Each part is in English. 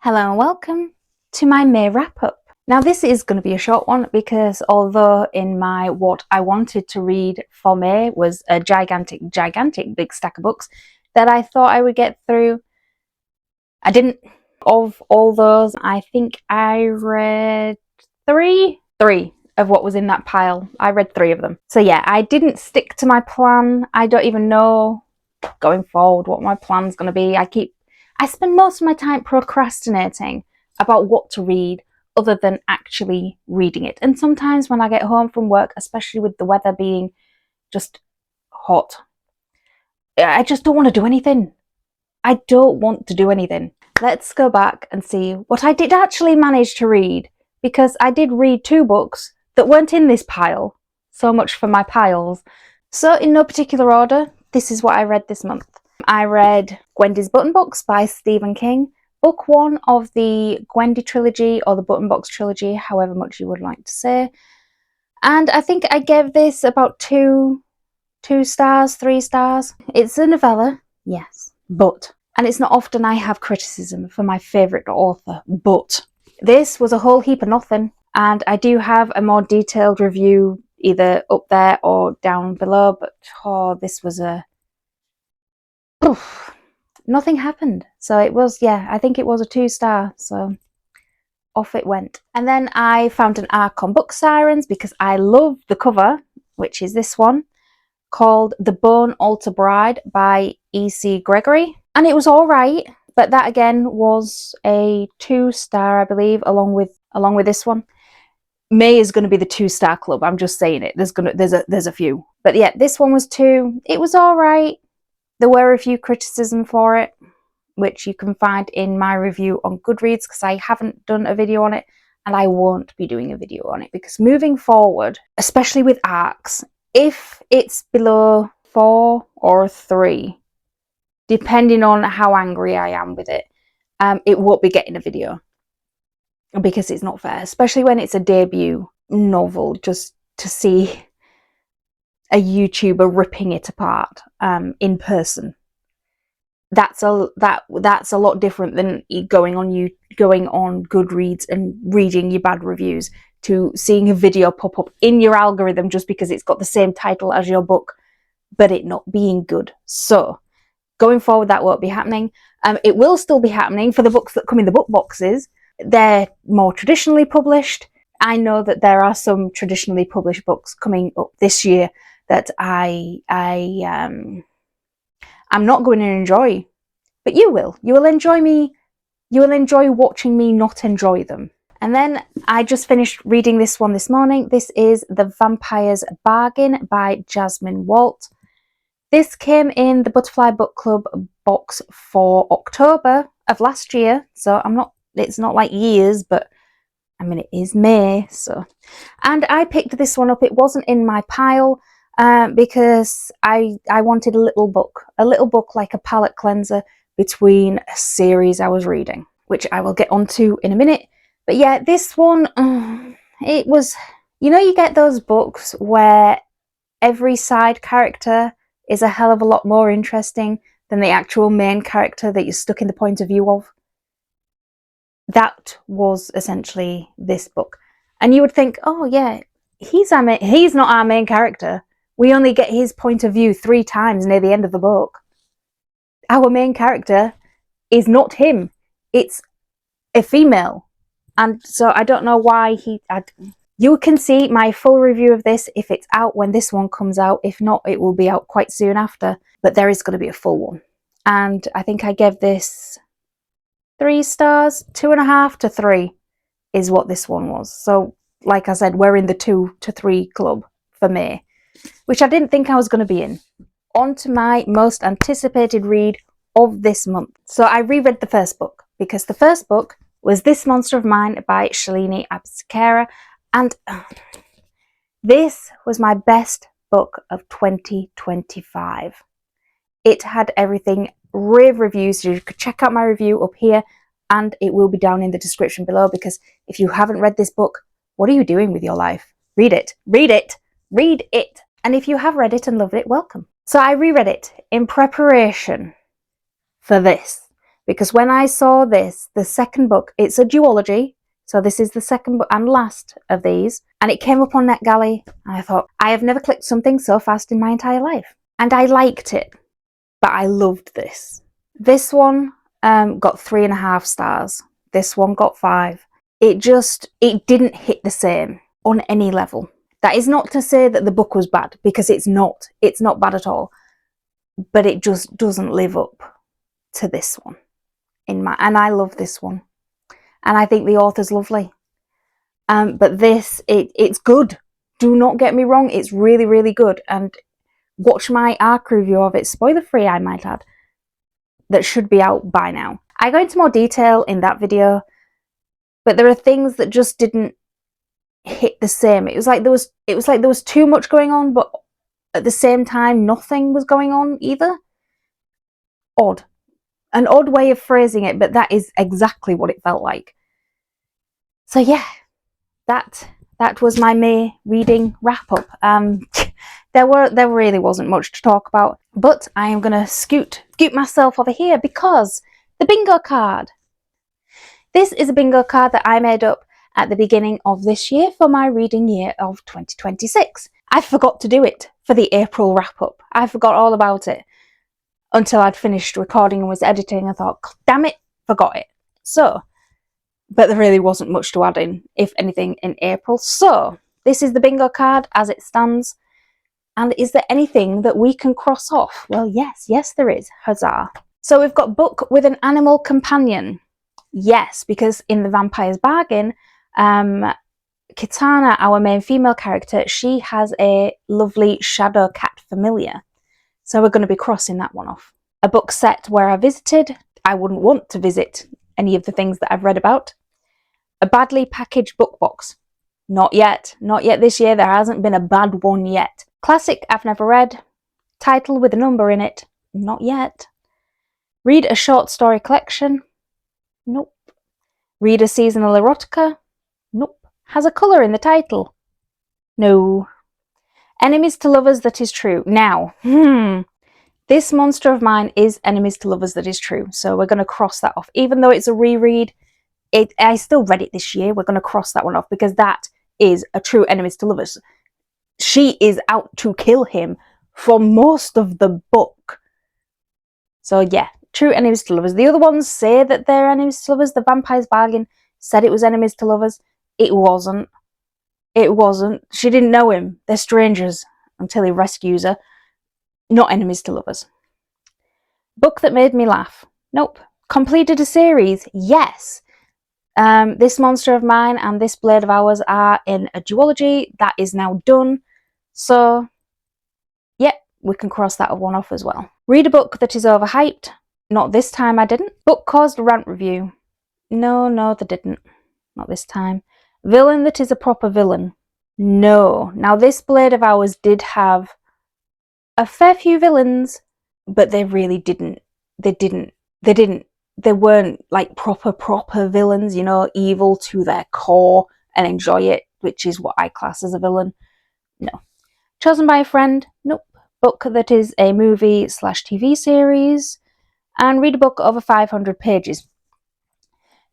Hello and welcome to my May wrap-up. Now this is going to be a short one because although in my what I wanted to read for May was a gigantic big stack of books that I thought I would get through, I didn't. Of all those, I think I read three of what was in that pile. I read 3 of them. So yeah, I didn't stick to my plan. I don't even know going forward what my plan's going to be. I spend most of my time procrastinating about what to read other than actually reading it. And sometimes when I get home from work, especially with the weather being just hot, I just don't want to do anything. I don't want to do anything. Let's go back and see what I did actually manage to read, because I did read 2 books that weren't in this pile. So much for my piles. So in no particular order, this is what I read this month. I read Gwendy's Button Box by Stephen King, book 1 of the Gwendy trilogy, or the Button Box trilogy, however much you would like to say. And I think I gave this about 2 stars, 3 stars. It's a novella, yes, but, and it's not often I have criticism for my favourite author, but this was a whole heap of nothing. And I do have a more detailed review either up there or down below, but this was nothing happened. So it was, yeah, I think it was a 2 star, so off it went. And then I found an arc on Book Sirens because I love the cover, which is this one, called The Bone Altar Bride by E.C. Gregory. And it was alright, but that again was a 2 star, I believe, along with this one. May is going to be the 2 star club. I'm just saying it. There's a few, but yeah, this one was 2. It was all right. There were a few criticisms for it, which you can find in my review on Goodreads, because I haven't done a video on it, and I won't be doing a video on it because moving forward, especially with arcs, if it's below 4 or 3, depending on how angry I am with it, it won't be getting a video. Because it's not fair, especially when it's a debut novel, just to see a YouTuber ripping it apart in person. That's a lot different than going on Goodreads and reading your bad reviews to seeing a video pop up in your algorithm just because it's got the same title as your book, but it not being good. So going forward, that won't be happening. It will still be happening for the books that come in the book boxes. They're more traditionally published. I know that there are some traditionally published books coming up this year that I'm not going to enjoy, but you will. You will enjoy me. You will enjoy watching me not enjoy them. And then I just finished reading this one this morning. This is The Vampire's Bargain by Jasmine Walt. This came in the Butterfly Book Club box for October of last year, so it's not like years, but I mean it is May, so. And I picked this one up. It wasn't in my pile because I wanted a little book like a palette cleanser between a series I was reading, which I will get onto in a minute. But yeah, this one, it was, you know, you get those books where every side character is a hell of a lot more interesting than the actual main character that you're stuck in the point of view of. That was essentially this book. And you would think, oh yeah, he's not our main character. We only get his point of view 3 times near the end of the book. Our main character is not him. It's a female. And so I don't know why you can see my full review of this if it's out when this one comes out. If not, it will be out quite soon after. But there is going to be a full one. And I think I gave this 3 stars, 2.5 to 3 is what this one was. So, like I said, we're in the 2 to 3 club for May, which I didn't think I was going to be in. On to my most anticipated read of this month. So I reread the first book because the first book was This Monster of Mine by Shalini Absekera, and this was my best book of 2025. It had everything. Rave reviews, so you could check out my review up here, and it will be down in the description below, because if you haven't read this book, what are you doing with your life? Read it, read it, read it. And if you have read it and loved it, welcome. So I reread it in preparation for this, because when I saw this, the second book, it's a duology, so this is the second book and last of these, and it came up on NetGalley, and I thought, I have never clicked something so fast in my entire life. And I liked it, but I loved this. This one got 3.5 stars. This one got 5. It didn't hit the same on any level. That is not to say that the book was bad, because it's not. It's not bad at all. But it just doesn't live up to this one. And I love this one. And I think the author's lovely. But this, it's good. Do not get me wrong. It's really, really good. And watch my ARC review of it, spoiler free I might add, that should be out by now. I go into more detail in that video, but there are things that just didn't hit the same. It was like there was too much going on, but at the same time nothing was going on either. Odd. An odd way of phrasing it, but that is exactly what it felt like. So yeah, that was my May reading wrap up. There really wasn't much to talk about, but I am gonna scoot myself over here because the bingo card. This is a bingo card that I made up at the beginning of this year for my reading year of 2026. I forgot to do it for the April wrap up. I forgot all about it until I'd finished recording and was editing. I thought, damn it, forgot it. So, but there really wasn't much to add in, if anything, in April. So this is the bingo card as it stands. And is there anything that we can cross off? Well, yes there is. Huzzah. So we've got book with an animal companion. Yes, because in The Vampire's Bargain, Kitana, our main female character, she has a lovely shadow cat familiar. So we're going to be crossing that one off. A book set where I visited. I wouldn't want to visit any of the things that I've read about. A badly packaged book box. Not yet. Not yet this year. There hasn't been a bad one yet. Classic I've never read. Title with a number in it. Not yet. Read a short story collection. Nope. Read a seasonal erotica. Nope. Has a colour in the title. No. Enemies to lovers that is true. Now, this monster of mine is enemies to lovers that is true. So we're going to cross that off. Even though it's a reread, I still read it this year. We're going to cross that one off because that is a true enemies to lovers. She is out to kill him for most of the book. So yeah, true enemies to lovers. The other ones say that they're enemies to lovers. The Vampire's Bargain said it was enemies to lovers. It wasn't. It wasn't. She didn't know him. They're strangers until he rescues her. Not enemies to lovers. Book that made me laugh. Nope. Completed a series. Yes. This Monster of Mine and This Blade of Ours are in a duology. That is now done. So, yep, we can cross that one off as well. Read a book that is overhyped. Not this time I didn't. Book caused a rant review. No, they didn't. Not this time. Villain that is a proper villain. No. Now, This Blade of Ours did have a fair few villains, but they really didn't. They weren't like proper villains, you know, evil to their core and enjoy it, which is what I class as a villain. No. Chosen by a Friend. Nope. Book that is a movie/TV series. And read a book over 500 pages.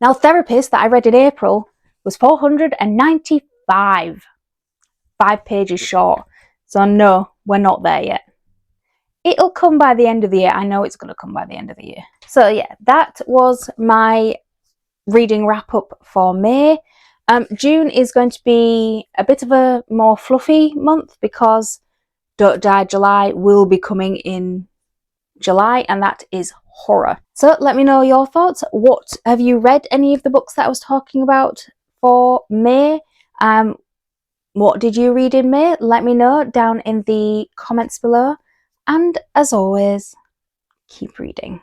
Now, Therapist that I read in April was 495. 5 pages short. So no, we're not there yet. It'll come by the end of the year. I know it's going to come by the end of the year. So yeah, that was my reading wrap up for May. June is going to be a bit of a more fluffy month because Don't Die July will be coming in July, and that is horror. So let me know your thoughts. What have you read? Any of the books that I was talking about for May? What did you read in May? Let me know down in the comments below. And as always, keep reading.